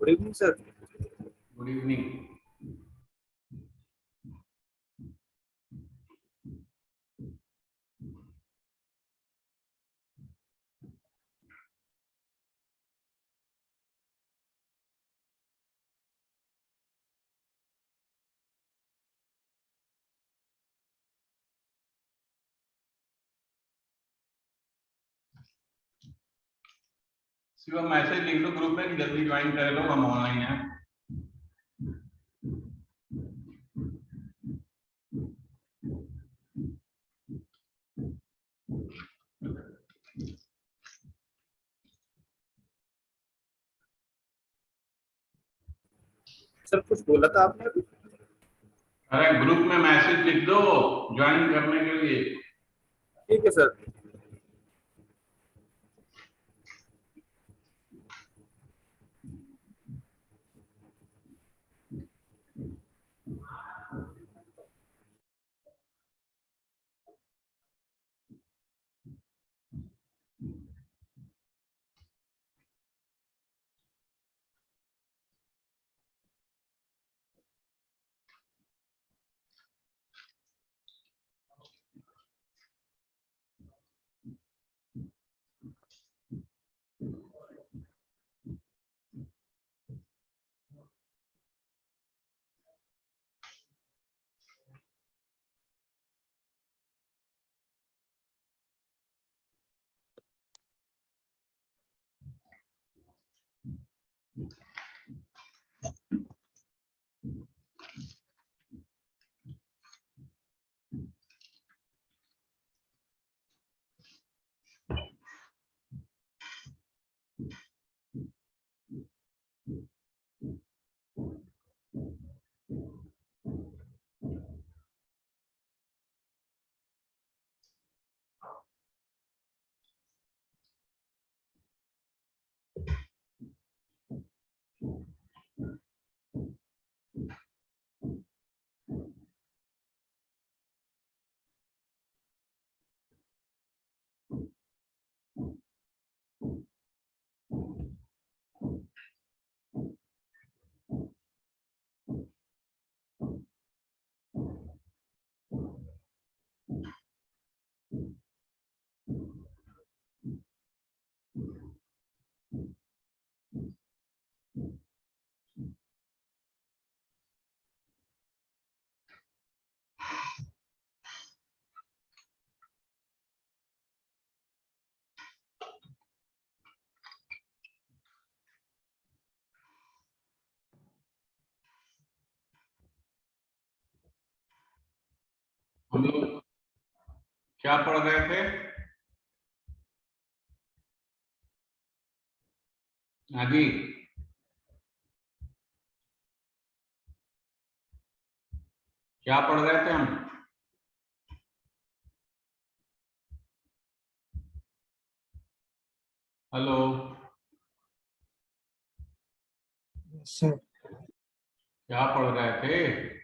Good evening sir. Good evening. Shivam message लिख दो group में कि जल्दी ज्वाइन कर लो, हम ऑनलाइन हैं। सर कुछ बोला था आपने अभी? अरे ग्रुप में मैसेज लिख दो ज्वाइन करने के लिए। ठीक है सर। हम लोग क्या पढ़ रहे थे? हाँ जी, क्या पढ़ रहे थे हम? हेलो सर, क्या पढ़ रहे थे?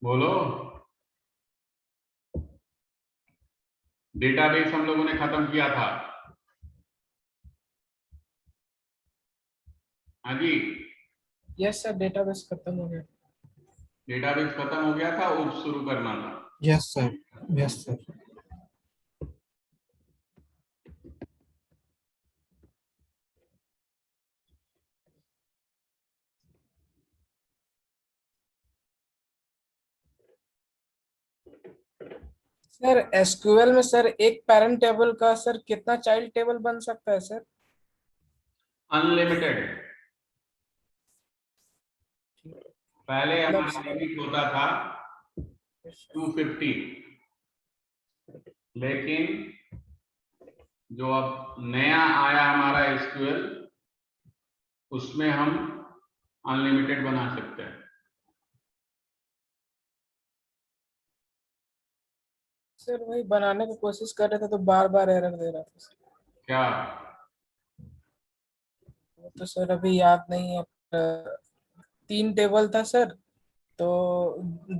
बोलो। डेटाबेस हम लोगों ने खत्म किया था। हाँ जी, यस सर, डेटाबेस खत्म हो गया। डेटाबेस खत्म हो गया था, उप शुरू करना था। Yes sir, yes sir. Sir SQL में सर एक पैरेंट टेबल का सर कितना चाइल्ड टेबल बन सकता है सर? अनलिमिटेड। पहले मतलब हमारा लिमिट होता था 250, लेकिन जो अब नया आया हमारा एसक्यूएल, उसमें हम अनलिमिटेड बना सकते हैं। सर वही बनाने की कोशिश कर रहे थे तो बार बार एरर दे रहा था सर। क्या? वो तो सर अभी याद नहीं है, 3 टेबल था सर, तो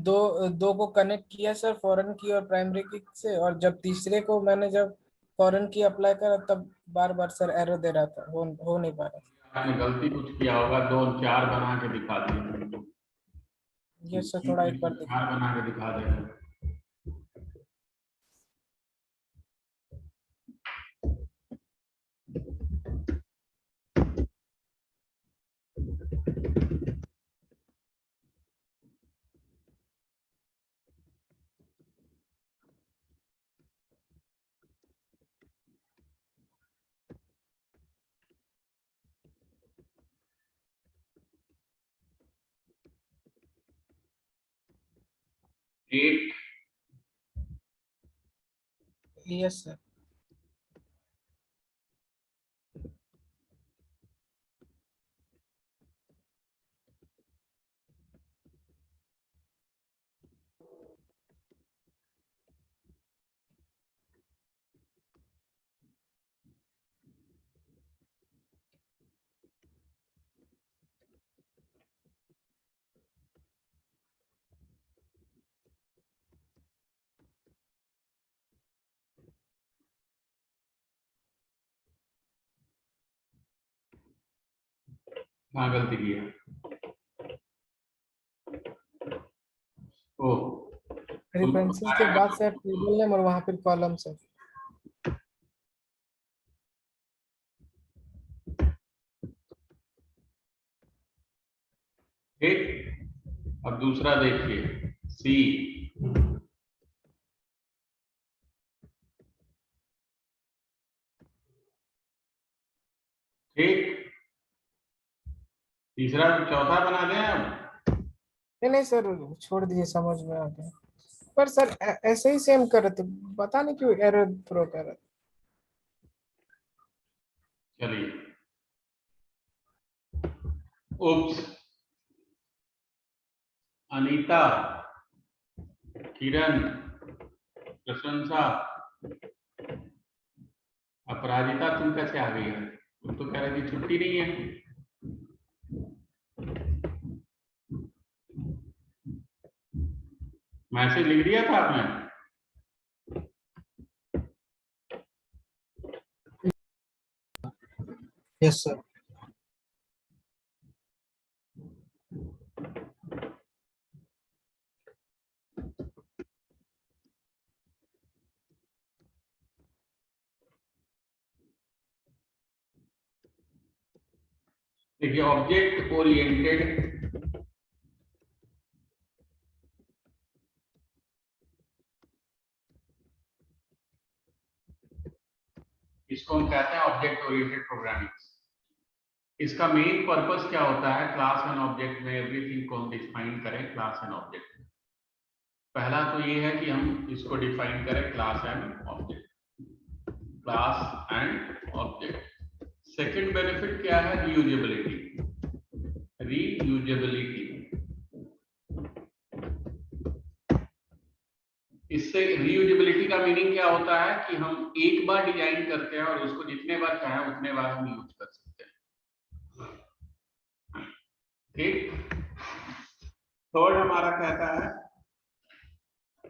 दो दो को कनेक्ट किया सर, फॉरेन की और प्राइमरी की से, और जब तीसरे को मैंने जब फॉरेन की अप्लाई करा तब बार बार सर एरर दे रहा था, हो नहीं पा रहा। आपने गलती कुछ किया होगा, 2 4 बना के दिखा दिए। ये सर थोड़ा एक बार देखिए। 4 बना के दिखा देना। एक यस सर। कहाँ गलती किया? ओ रेफरेंसेस के बाद सर टेबल नेम और वहां फिर कॉलम सर। ठीक, अब दूसरा देखिए, सी। ठीक, तीसरा चौथा बना दें अब। नहीं नहीं सर, छोड़ दीजिए, समझ में आ गया। पर सर ऐसे ही सेम कर रहे थे, पता नहीं क्यों एरर थ्रो कर रहे थे। चलिए, उप्स, अनीता, किरण, प्रशंसा, अपराजिता, तुम कैसे आ गई है? तुम तो कह रही थी छुट्टी नहीं है। मैसेज लिख दिया था आपने? Yes sir. देखिए, ऑब्जेक्ट ओरिएंटेड, इसको हम कहते हैं ऑब्जेक्ट ओरिएंटेड प्रोग्रामिंग। इसका मेन पर्पस क्या होता है? क्लास एंड ऑब्जेक्ट में एवरीथिंग को हम डिफाइन करें क्लास एंड ऑब्जेक्ट में। पहला तो ये है कि हम इसको डिफाइन करें class and object, class and object. Second benefit क्या है? रीयूजेबिलिटी। रीयूजेबिलिटी, इससे रीयूजेबिलिटी का मीनिंग क्या होता है कि हम एक बार डिजाइन करते हैं और उसको जितने बार चाहें उतने बार हम यूज कर सकते हैं। ठीक, थर्ड हमारा कहता है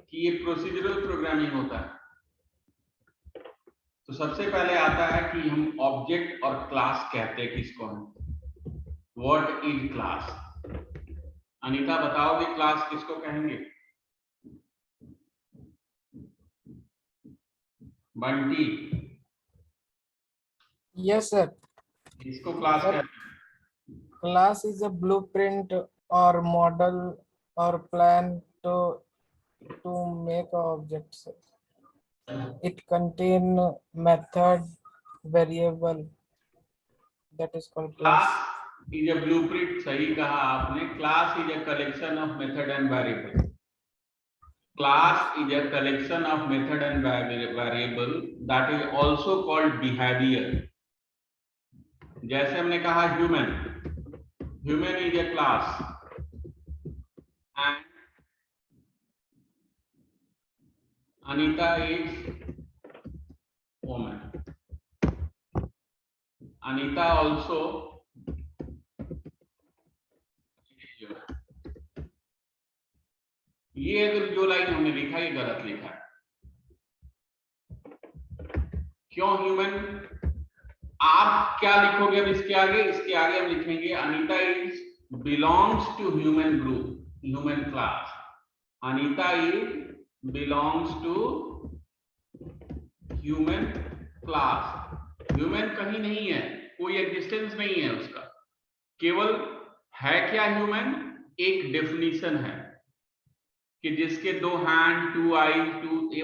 कि ये प्रोसीजरल प्रोग्रामिंग होता है। तो सबसे पहले आता है कि हम ऑब्जेक्ट और क्लास कहते हैं किसको हम? What is class? अनीता बताओगे क्लास किसको कहेंगे? Bunty, yes sir. इसको क्लास सर कहते हैं। class is a blueprint or model or plan to make a object sir. It contain method variable, that is called class. Class is a blueprint, सही कहा आपने। Class is a collection of method and variable. Class is a collection of method and variable that is also called behaviour. जैसे हमने कहा human, human is a class and Anita is woman. Anita also ये अगर जो line हमने लिखा ये गलत लिखा है। क्यों ह्यूमन? आप क्या लिखोगे अब इसके आगे? इसके आगे हम लिखेंगे Anita is belongs to human group, human class. Anita is belongs to human class. Human कहीं नहीं है, कोई एग्जिस्टेंस नहीं है उसका, केवल है क्या ह्यूमन? एक डेफिनेशन है कि जिसके 2 hand, 2 eyes,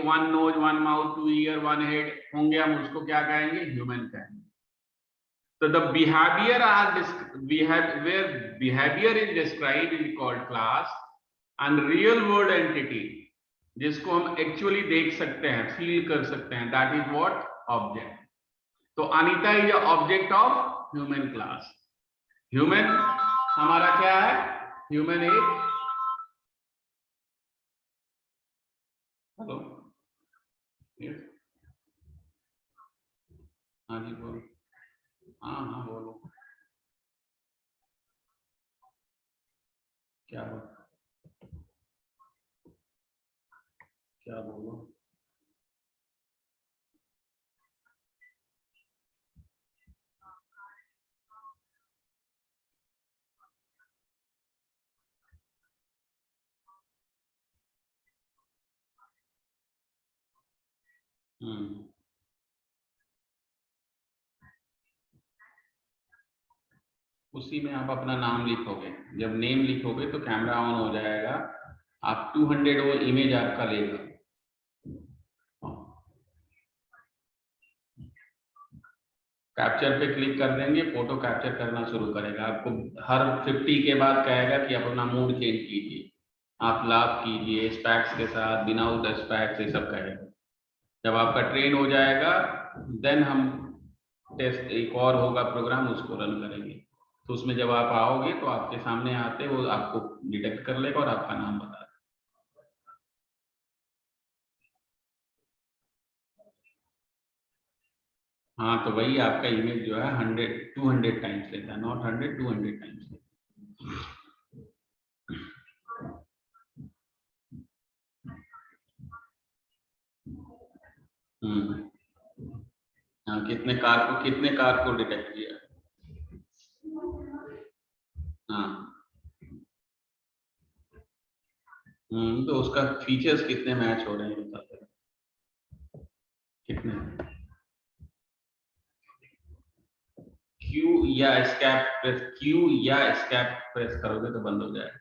1 nose, 1 mouth, 2 ear, 1 head होंगे, हम उसको क्या कहेंगे? ह्यूमन कहेंगे। तो the behaviour where behavior is described is called class, and real world entity जिसको हम एक्चुअली देख सकते हैं, फील कर सकते हैं, दैट इज व्हाट? ऑब्जेक्ट। तो Anita is object of human class. Human हमारा क्या है? ह्यूमन एक, हेलो, हाँ जी बोलो, हाँ बोलो, क्या बोलो? उसी में आप अपना नाम लिखोगे। जब नेम लिखोगे तो कैमरा ऑन हो जाएगा, आप 200 वो इमेज आपका लेगा। कैप्चर पे क्लिक कर देंगे, फोटो कैप्चर करना शुरू करेगा। आपको हर 50 के बाद कहेगा कि अपना मूड चेंज कीजिए, आप लाभ कीजिए, स्पैक्स के साथ, विदाउट स्पैक्स, ये सब कहेगा। जब आपका ट्रेन हो जाएगा देन हम टेस्ट, एक और होगा प्रोग्राम, उसको रन करेंगे। तो उसमें जब आप आओगे तो आपके सामने आते वो आपको डिटेक्ट कर लेगा और आपका नाम बता देगा। हाँ, तो वही आपका इमेज जो है 200 टाइम्स लेता है, नॉट 100, 200 टाइम्स लेता है। हाँ, कितने कार को डिटेक्ट किया। हाँ, तो उसका फीचर्स कितने मैच हो रहे हैं बताते हैं, कितने। क्यू या एस्केप प्रेस करोगे तो बंद हो जाएगा।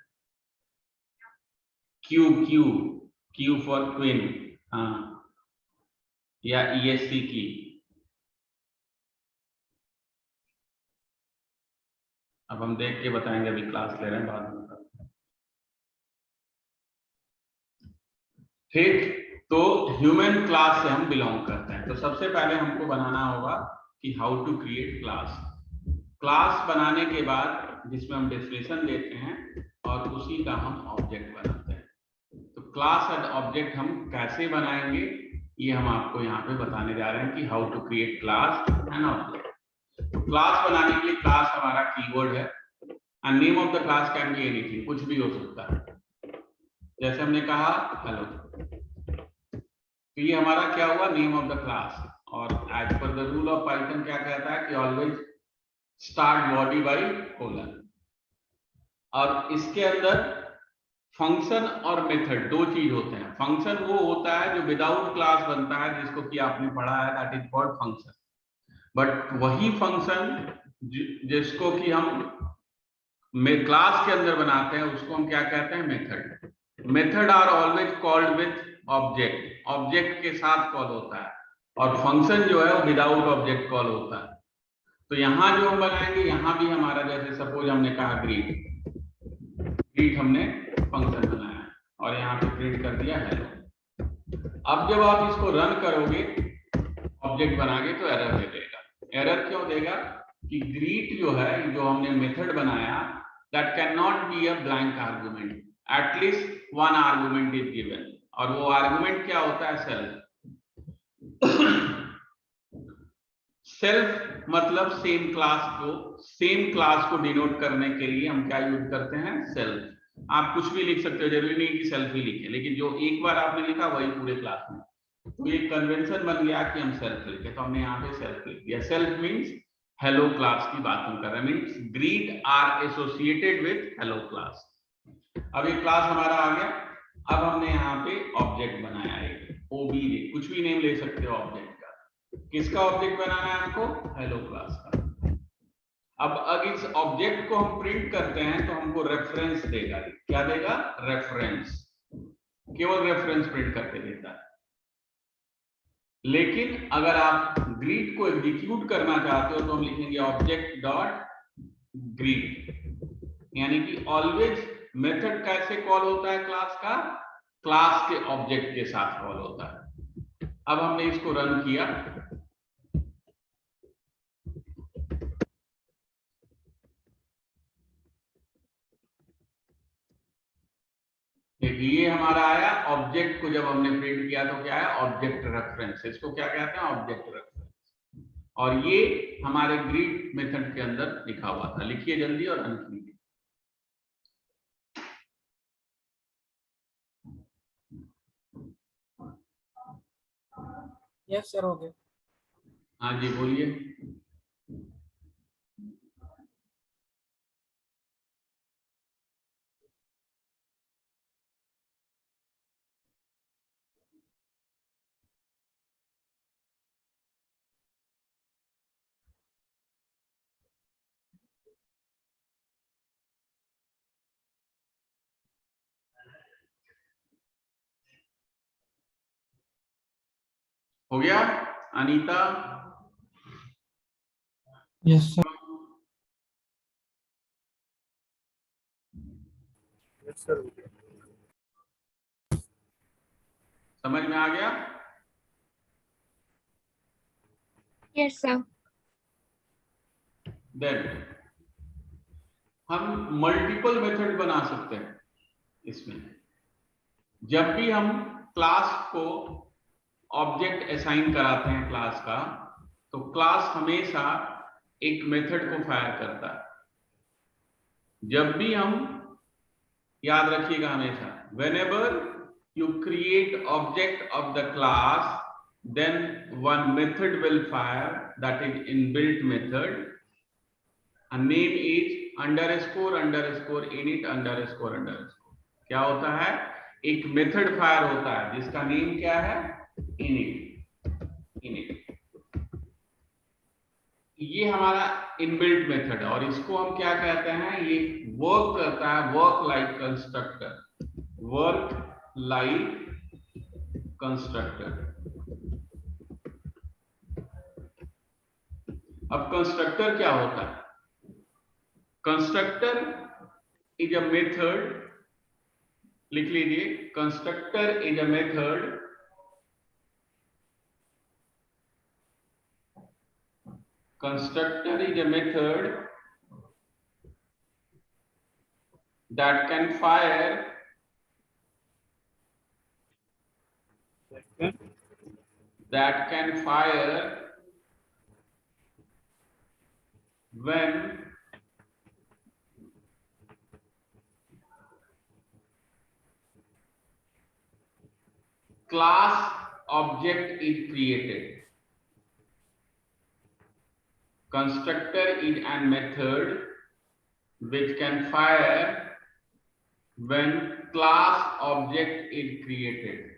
क्यू फॉर क्वीन, हाँ, या ESC की। अब हम देख के बताएंगे, अभी क्लास ले रहे हैं, बाद में। ठीक, तो ह्यूमन क्लास से हम बिलोंग करते हैं। तो सबसे पहले हमको बनाना होगा कि how to create class. Class बनाने के बाद जिसमें हम डेफिनेशन देते हैं और उसी का हम ऑब्जेक्ट बनाते हैं। तो क्लास एंड ऑब्जेक्ट हम कैसे बनाएंगे ये हम आपको यहाँ पे बताने जा रहे हैं कि how to create class and object. तो क्लास बनाने के लिए क्लास हमारा कीवर्ड है, and name of the class can be anything, कुछ भी हो सकता है। जैसे हमने कहा हेलो, तो ये हमारा क्या हुआ? Name of the class. और as per the rule of Python क्या कहता है कि always start body by colon. और इसके अंदर फंक्शन और मेथड दो चीज होते हैं। फंक्शन वो होता है जो विदाउट क्लास बनता है, जिसको कि आपने पढ़ा है, that is called function. But वही फंक्शन जिसको कि हम क्लास के अंदर बनाते हैं उसको हम क्या कहते हैं? Method. Method are always called with object, object के साथ कॉल होता है, और फंक्शन जो है वो विदाउट ऑब्जेक्ट कॉल होता है। तो यहाँ जो हम बनाएंगे, यहाँ भी हमारा, जैसे सपोज हमने कहा ग्रीट हमने फंक्शन बनाया और यहाँ पे प्रिंट कर दिया हेलो। अब जब आप इसको रन करोगे ऑब्जेक्ट बनागे तो एरर दे देगा। एरर क्यों देगा? कि ग्रीट जो है, जो हमने मेथड बनाया, that can not be a blank argument, at least one argument is given. और वो आर्गुमेंट क्या होता है? सेल्फ। सेल्फ मतलब सेम क्लास को डिनोट करने के लिए हम क्या यूज करते हैं? सेल्फ। आप कुछ भी लिख सकते हो, जरूरी नहीं कि सेल्फ ही लिखें, लेकिन जो एक बार आपने लिखा वही पूरे क्लास में। तो एक कन्वेंशन बन गया कि हम सेल्फ लिखे, तो हमने यहाँ पे सेल्फ लिख दिया। सेल्फ मीन्स हेलो क्लास की बात हम कर रहे हैं, means greet are associated with hello class. अब ये क्लास हमारा आ गया। अब हमने यहाँ पे ऑब्जेक्ट बनाया एक ओबीजे, कुछ भी नेम ले सकते हो ऑब्जेक्ट का। किसका ऑब्जेक्ट बनाना है हमको? हेलो क्लास का। अब इस ऑब्जेक्ट को हम प्रिंट करते हैं तो हमको रेफरेंस देगा। क्या देगा? रेफरेंस। केवल रेफरेंस प्रिंट करके देता है। लेकिन अगर आप ग्रीट को एग्जीक्यूट करना चाहते हो तो हम लिखेंगे ऑब्जेक्ट डॉट ग्रीट, यानी कि ऑलवेज मेथड कैसे कॉल होता है क्लास का? क्लास के ऑब्जेक्ट के साथ कॉल होता है। अब हमने इसको रन किया, ये हमारा आया। ऑब्जेक्ट को जब हमने प्रिंट किया तो क्या है? Object reference. इसको क्या कहते हैं? Object reference. और ये हमारे ग्रीट मेथड के अंदर लिखा हुआ था। लिखिए जल्दी और रन कीजिए। यस सर, हो गया। हाँ जी, बोलिए। हो गया Anita? Yes sir. Yes sir. समझ में आ गया? Yes, sir. देन हम मल्टीपल मेथड बना सकते हैं इसमें। जब भी हम क्लास को ऑब्जेक्ट असाइन कराते हैं क्लास का, तो क्लास हमेशा एक मेथड को फायर करता है। जब भी हम, याद रखिएगा हमेशा, whenever you create object of the class, then one method will fire, that is inbuilt method. A name is underscore underscore init underscore underscore. क्या होता है? एक मेथड फायर होता है जिसका नेम क्या है? init। ये हमारा इनबिल्ट मेथड है और इसको हम क्या कहते हैं? ये वर्क करता है work like constructor. Work like constructor. अब कंस्ट्रक्टर क्या होता है? कंस्ट्रक्टर इज अ मेथड, लिख लीजिए, constructor is a method constructor is a method that can fire when class object is created. Constructor is a method which can fire when class object is created.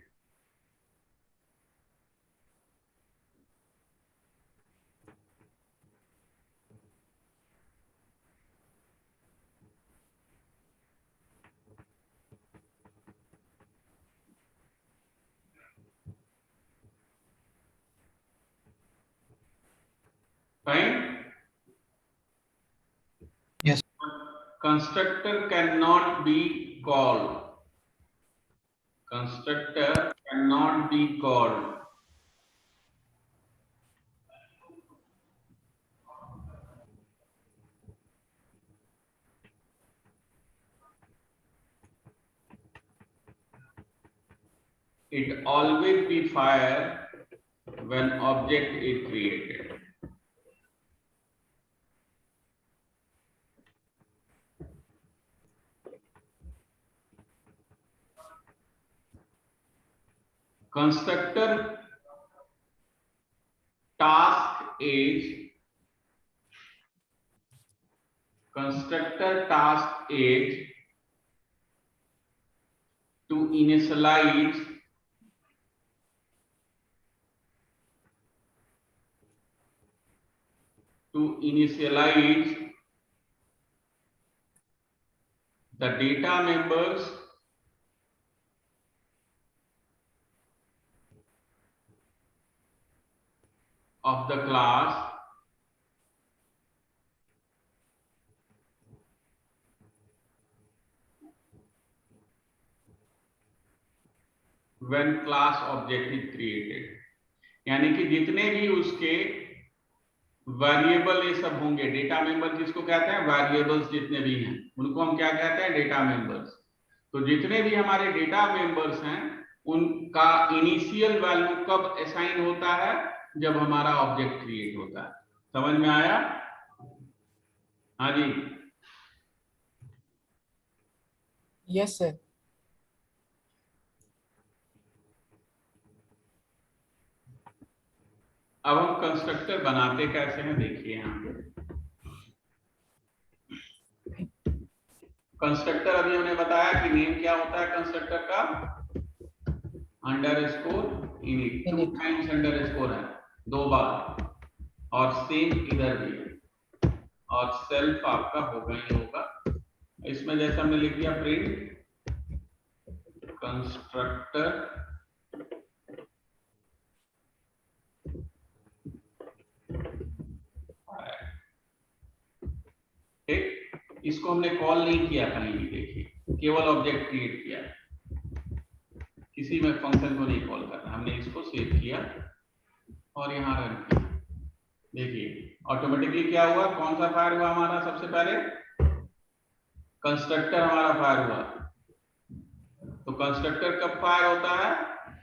Fine? Yes. Constructor cannot be called. Constructor cannot be called. It always be fired when object is created. constructor task is to initialize the data members of the class when class object is created। यानी कि जितने भी उसके variable ये सब होंगे, data member किसको कहते हैं, वेरिएबल्स जितने भी हैं उनको हम क्या कहते हैं, डेटा मेंबर्स। तो जितने भी हमारे डेटा मेंबर्स हैं उनका इनिशियल वैल्यू कब असाइन होता है, जब हमारा ऑब्जेक्ट क्रिएट होता है। समझ में आया? हाँ जी, यस सर। अब हम कंस्ट्रक्टर बनाते कैसे हैं देखिए। यहाँ पे कंस्ट्रक्टर अभी हमने बताया कि नेम क्या होता है कंस्ट्रक्टर का, अंडरस्कोर इनिट, 2 टाइम्स अंडरस्कोर है 2 बार, और सेम इधर भी है, और सेल्फ आपका होगा ही होगा। इसमें जैसा हमने लिख दिया प्रिंट कंस्ट्रक्टर ठीक, इसको हमने कॉल नहीं किया कहीं भी, देखिए केवल ऑब्जेक्ट क्रिएट किया, किसी में फंक्शन को नहीं कॉल करना। हमने इसको सेव किया और यहाँ रन किया, देखिए ऑटोमेटिकली क्या हुआ, कौन सा फायर हुआ हमारा, सबसे पहले कंस्ट्रक्टर हमारा फायर हुआ। तो कंस्ट्रक्टर कब फायर होता है,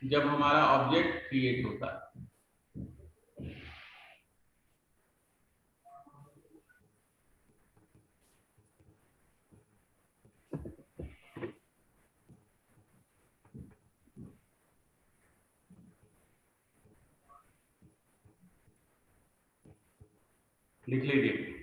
जब हमारा ऑब्जेक्ट क्रिएट होता है। लिख लीजिए,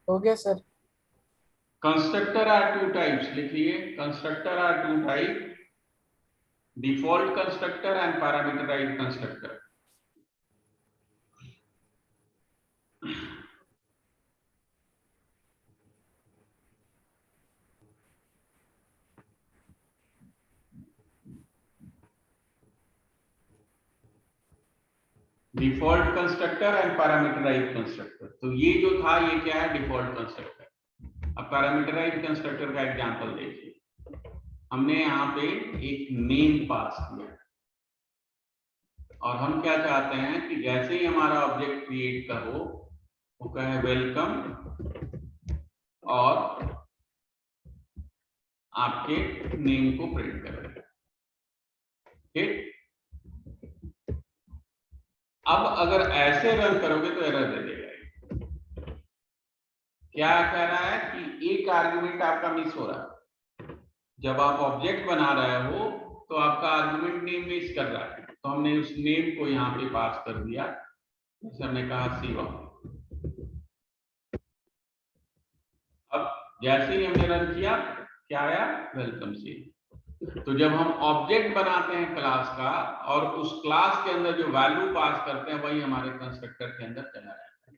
हो गया सर। कंस्ट्रक्टर आर 2 टाइप्स, लिखिए constructor are 2 type, default constructor and parameterized constructor. Default constructor and parameterized constructor. तो ये जो था ये क्या है, डिफॉल्ट कंस्ट्रक्टर। अब पैरामीटराइज्ड कंस्ट्रक्टर का एग्जांपल देखिए, हमने यहाँ पे एक नेम पास किया और हम क्या चाहते हैं कि जैसे ही हमारा ऑब्जेक्ट क्रिएट का हो वो कहे वेलकम और आपके नेम को प्रिंट करेगा। ठीक, अब अगर ऐसे रन करोगे तो एरर दे देगा। क्या कह रहा है कि एक आर्गुमेंट आपका मिस हो रहा है, जब आप ऑब्जेक्ट बना रहे हो तो आपका आर्गुमेंट नेम मिस कर रहा है। तो हमने उस नेम को यहाँ पे पास कर दिया, जैसे हमने कहा शिवा। अब जैसे ही हमने रन किया क्या आया, वेलकम सी। तो जब हम ऑब्जेक्ट बनाते हैं क्लास का और उस क्लास के अंदर जो वैल्यू पास करते हैं वही हमारे कंस्ट्रक्टर के अंदर चला जाता है।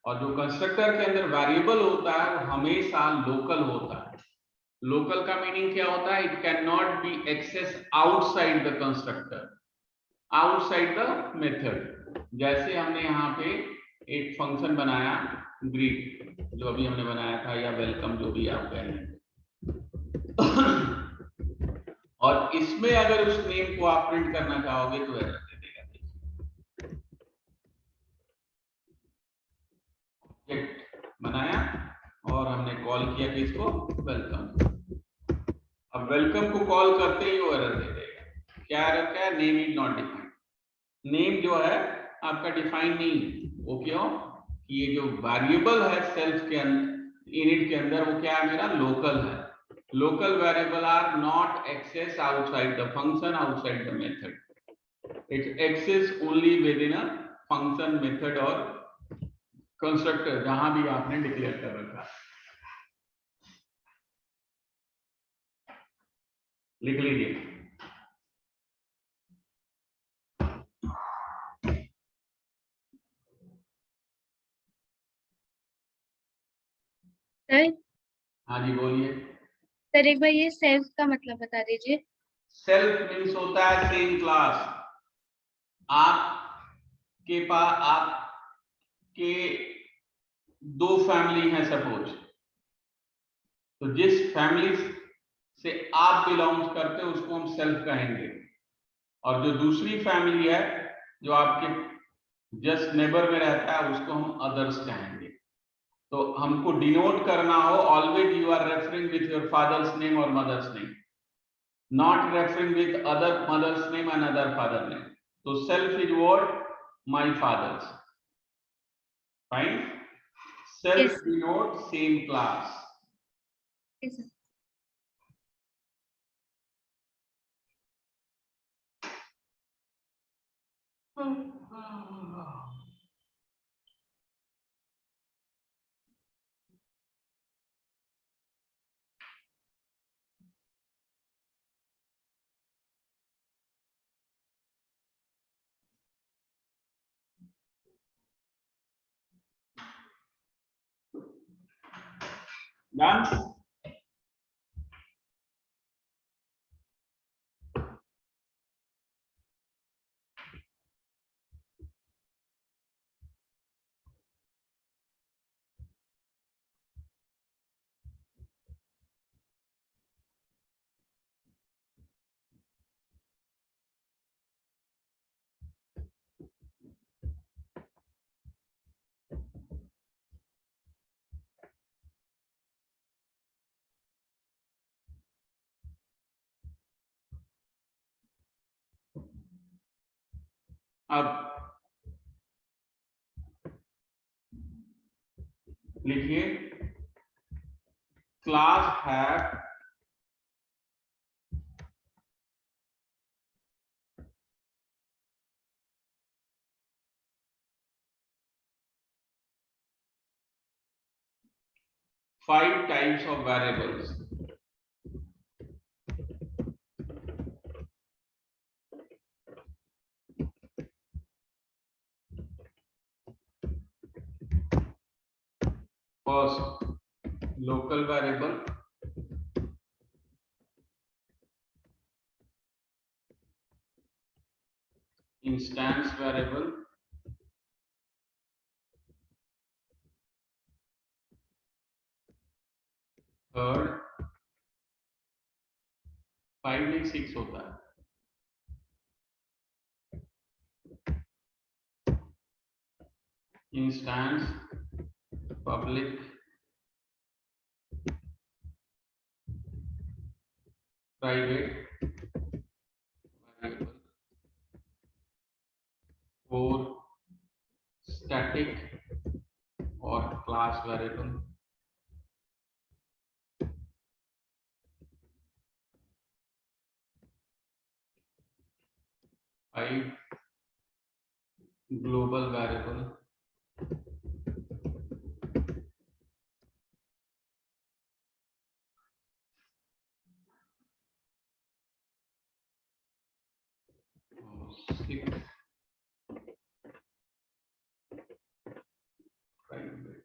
और जो कंस्ट्रक्टर के अंदर वेरिएबल होता है वो हमेशा लोकल होता है। लोकल का मीनिंग क्या होता है, it can not be access outside the constructor, outside the method. जैसे हमने यहाँ पे एक फंक्शन बनाया ग्रीट, जो अभी हमने बनाया था, या वेलकम, जो भी आप कहें, और इसमें अगर उस नेम को आप प्रिंट करना चाहोगे तो एरर दे देगा। ऑब्जेक्ट बनाया और हमने कॉल किया कि इसको वेलकम। अब वेलकम को कॉल करते ही वो एरर दे देगा। क्या एरर, क्या है, name is not defined. Name जो है आपका डिफाइन नहीं है। वो क्यों कि ये जो वेरिएबल है सेल्फ के अंदर इनिट के अंदर वो क्या है मेरा लोकल है. Local variable are not accessed outside the function, outside the method. It exists only within a function, method और constructor जहां भी आपने डिक्लेयर कर रखा है. लिख लीजिए. सर हाँ जी बोलिए. सर एक बार ये सेल्फ का मतलब बता दीजिए. सेल्फ मीन्स होता है सेम क्लास. आपके पास आपके दो फैमिली है सपोज, तो जिस फैमिली से आप बिलोंग करते हो उसको हम सेल्फ कहेंगे, और जो दूसरी फैमिली है जो आपके जस्ट नेबर में रहता है उसको हम अदर्स कहेंगे. तो हमको डिनोट करना हो, always you are referring with your father's name और mother's name, not referring with other mother's name and other father name. तो self is what my father's. Fine. Self Yes. Denote same class. Okay, sir. Done. अब लिखिए class है five types of variables. First, local variable. Instance variable. Third, 5 में 6 होता है. Instance, public, private variable. 4, static or class variable. 5, global variable. 6, private.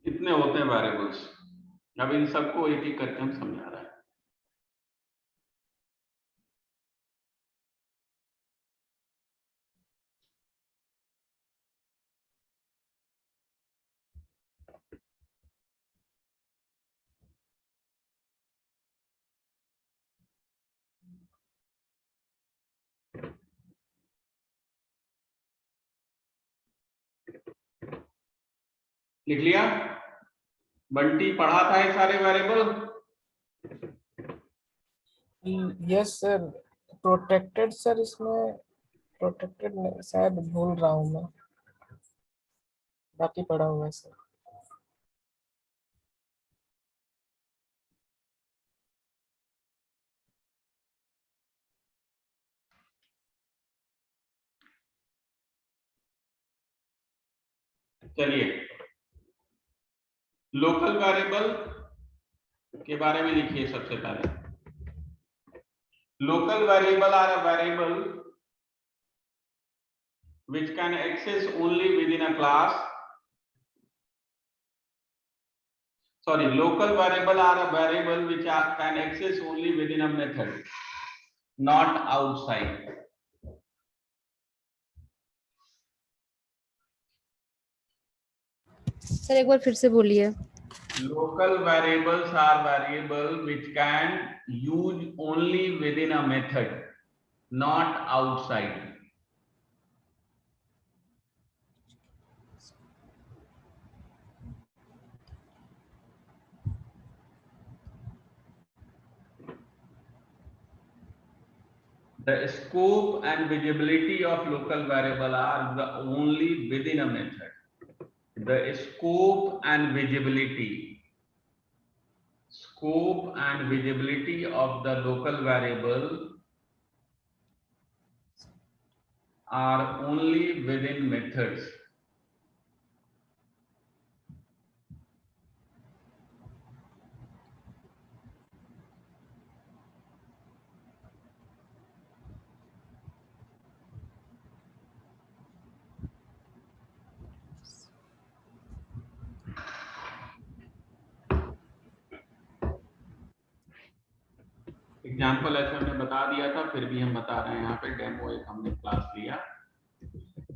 इतने होते हैं variables. अब इन सबको एक एक करके हम समझा रहे हैं. लिख लिया? बंटी पढ़ा था ये सारे variable? Yes sir. Protected sir, इसमें प्रोटेक्टेड शायद भूल रहा हूँ मैं, बाकी पढ़ा हुआ है सर। चलिए, लोकल वेरिएबल के बारे में लिखिए सबसे पहले। Local variable are a variable which can access only within a class. Sorry, local variable are a variable which can access only within a method, not outside. Sir एक बार फिर से बोलिए। Local variables are variable which can use only within a method, not outside. The scope and visibility of local variable are the only within a method. The scope and visibility of the local variable are only within methods. Example ऐसे हमने बता दिया था, फिर भी हम बता रहे हैं। यहाँ पे डेमो एक हमने क्लास लिया,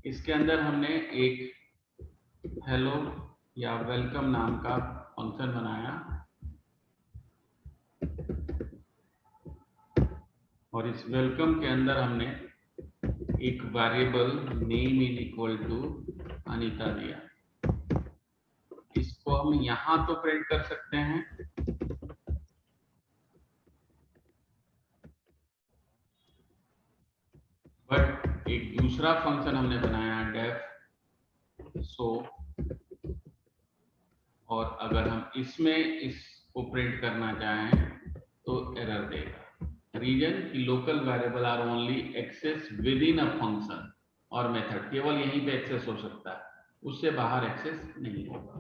इसके अंदर हमने एक हेलो या वेलकम नाम का फंक्शन बनाया और इस वेलकम के अंदर हमने एक variable name is equal to Anita दिया। इसको हम यहां तो प्रिंट कर सकते हैं, बट एक दूसरा फंक्शन हमने बनाया डेफ सो, और अगर हम इसमें इसको प्रिंट करना चाहें तो एरर देगा। रीजन की local variable are only access within a function और मेथड, केवल यहीं पे एक्सेस हो सकता है, उससे बाहर एक्सेस नहीं होगा।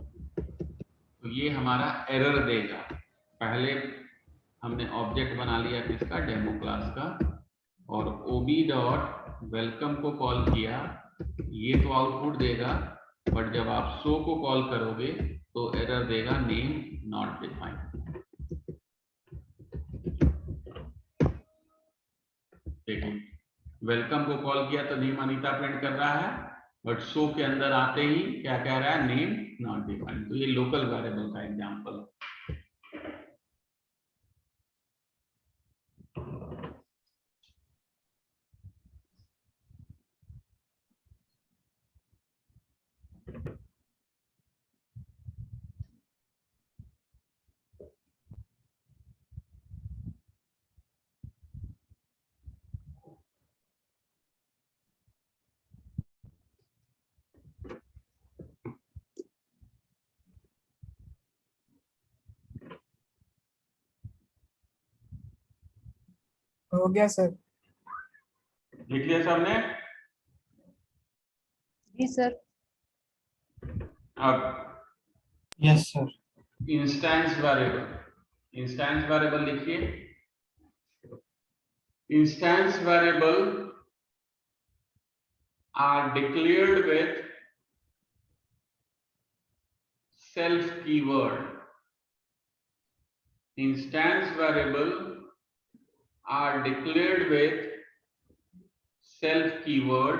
तो ये हमारा एरर देगा। पहले हमने ऑब्जेक्ट बना लिया किसका, डेमो क्लास का, और ओबी डॉट वेलकम को कॉल किया, ये तो आउटपुट देगा, बट जब आप शो को कॉल करोगे तो एरर देगा नेम नॉट डिफाइंड। देखिए, वेलकम को कॉल किया तो नेम अनीता प्रिंट कर रहा है, बट शो के अंदर आते ही क्या कह रहा है, नेम नॉट डिफाइंड। तो ये लोकल वेरिएबल का एग्जांपल है। हो गया सर। लिख लिया सबने? जी सर। अब यस सर। इंस्टेंस वेरिएबल लिखिए। Instance variable are declared with self keyword. Instance variable are declared with self keyword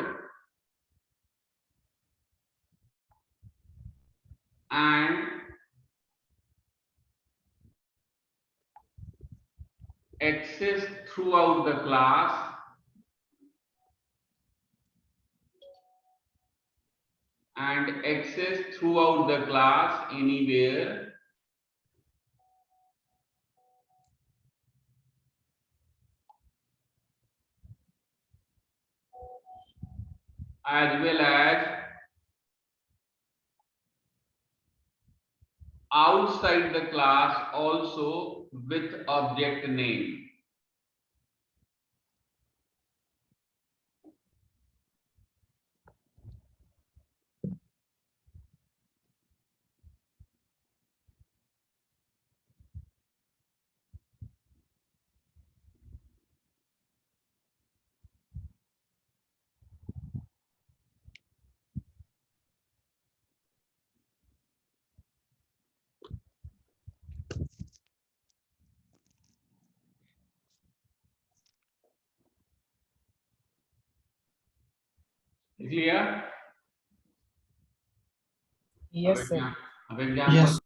and access throughout the class and access throughout the class anywhere as well as outside the class also with object name. Clear? Yes sir. अब example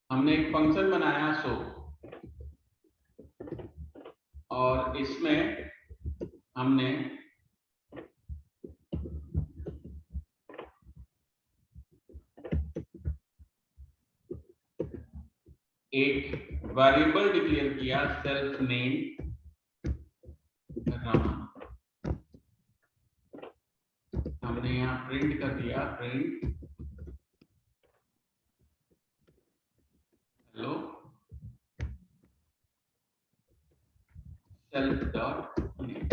हमने एक function बनाया सो और इसमें हमने एक variable declare किया self name Rama. हमने यहाँ प्रिंट कर दिया print hello self dot name.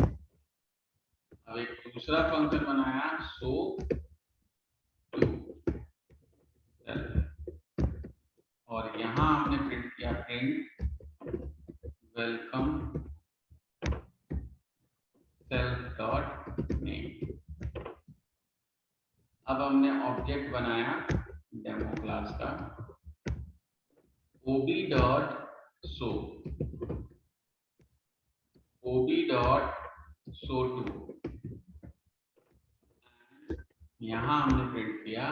अब एक दूसरा फंक्शन बनाया सो टू और यहाँ हमने प्रिंट किया print welcome self dot name. अब हमने ऑब्जेक्ट बनाया डेमो क्लास का ob डॉट शो टू। यहां हमने प्रिंट किया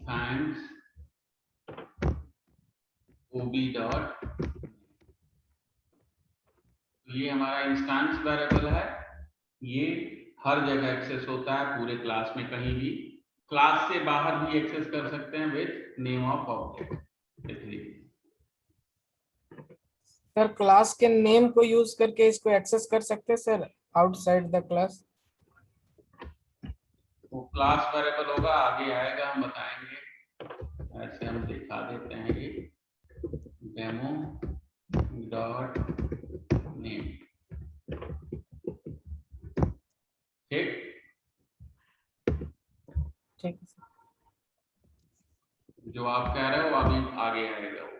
थैंक्स ob डॉट। ये हमारा इंस्टेंस वेरिएबल है, ये हर जगह एक्सेस होता है पूरे क्लास में, कहीं भी क्लास से बाहर भी एक्सेस कर सकते हैं with name of object. Sir class के नेम को यूज करके इसको एक्सेस कर सकते हैं सर आउटसाइड द क्लास। वो क्लास वेरिएबल होगा, आगे आएगा हम बताएंगे। ऐसे हम दिखा देते हैं ये डेमो डॉट नेम। ठीक ठीक है सर। जो आप कह रहे हो अभी आगे आएगा वो।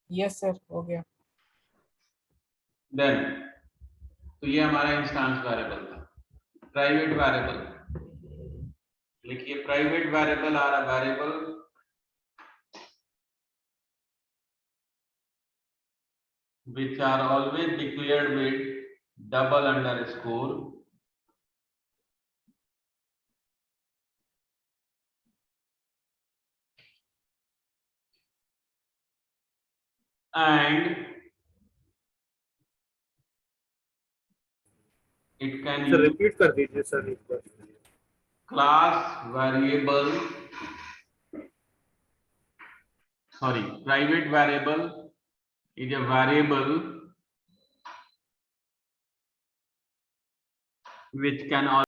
यस सर हो गया। देन तो ये हमारा इंस्टेंस वेरिएबल था। प्राइवेट वेरिएबल लिखिए, private variable are a variable which are always declared with double underscore and it can sir use repeat कर दीजिए सर एक बार। class variable, sorry, private variable is a variable which can